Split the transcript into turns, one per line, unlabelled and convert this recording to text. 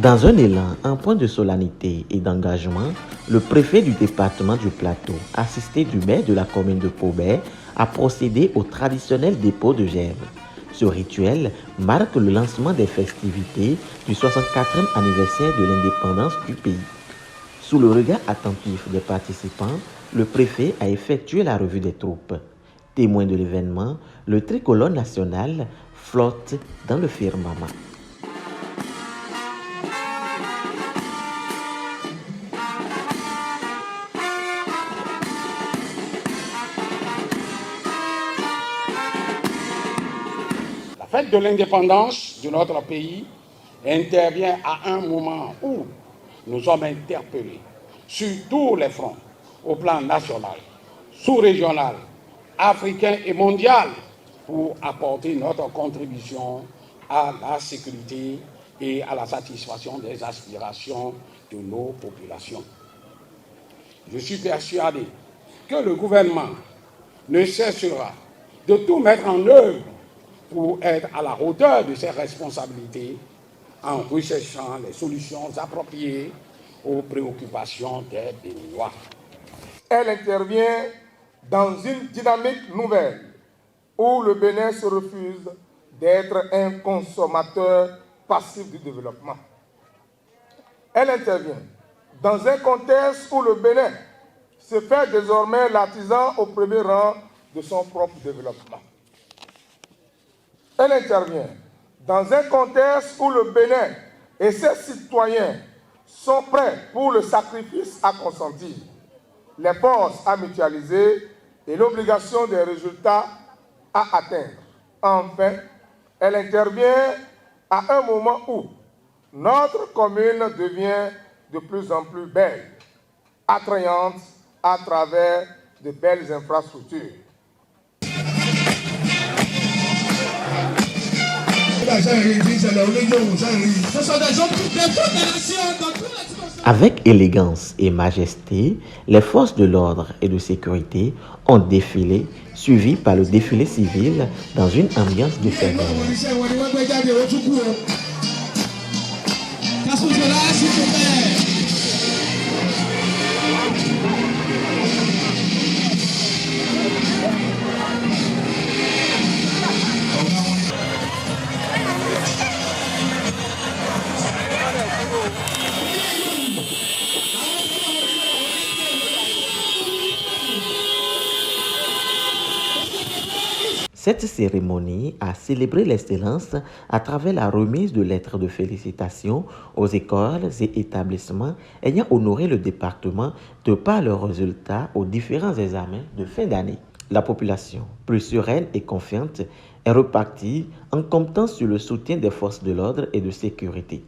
Dans un élan, un point de solennité et d'engagement, le préfet du département du Plateau, assisté du maire de la commune de Paubert, a procédé au traditionnel dépôt de gerbe. Ce rituel marque le lancement des festivités du 64e anniversaire de l'indépendance du pays. Sous le regard attentif des participants, le préfet a effectué la revue des troupes. Témoin de l'événement, le tricolore national flotte dans le firmament.
La fête de l'indépendance de notre pays intervient à un moment où nous sommes interpellés sur tous les fronts, au plan national, sous-régional, africain et mondial, pour apporter notre contribution à la sécurité et à la satisfaction des aspirations de nos populations. Je suis persuadé que le gouvernement ne cessera de tout mettre en œuvre pour être à la hauteur de ses responsabilités en recherchant les solutions appropriées aux préoccupations des Béninois.
Elle intervient dans une dynamique nouvelle où le Bénin se refuse d'être un consommateur passif du développement. Elle intervient dans un contexte où le Bénin se fait désormais l'artisan au premier rang de son propre développement. Elle intervient dans un contexte où le Bénin et ses citoyens sont prêts pour le sacrifice à consentir, les forces à mutualiser et l'obligation des résultats à atteindre. Enfin, elle intervient à un moment où notre commune devient de plus en plus belle, attrayante à travers de belles infrastructures.
Avec élégance et majesté, les forces de l'ordre et de sécurité ont défilé, suivies par le défilé civil dans une ambiance de ferveur. Cette cérémonie a célébré l'excellence à travers la remise de lettres de félicitations aux écoles et établissements ayant honoré le département de par leurs résultats aux différents examens de fin d'année. La population, plus sereine et confiante, est repartie en comptant sur le soutien des forces de l'ordre et de sécurité.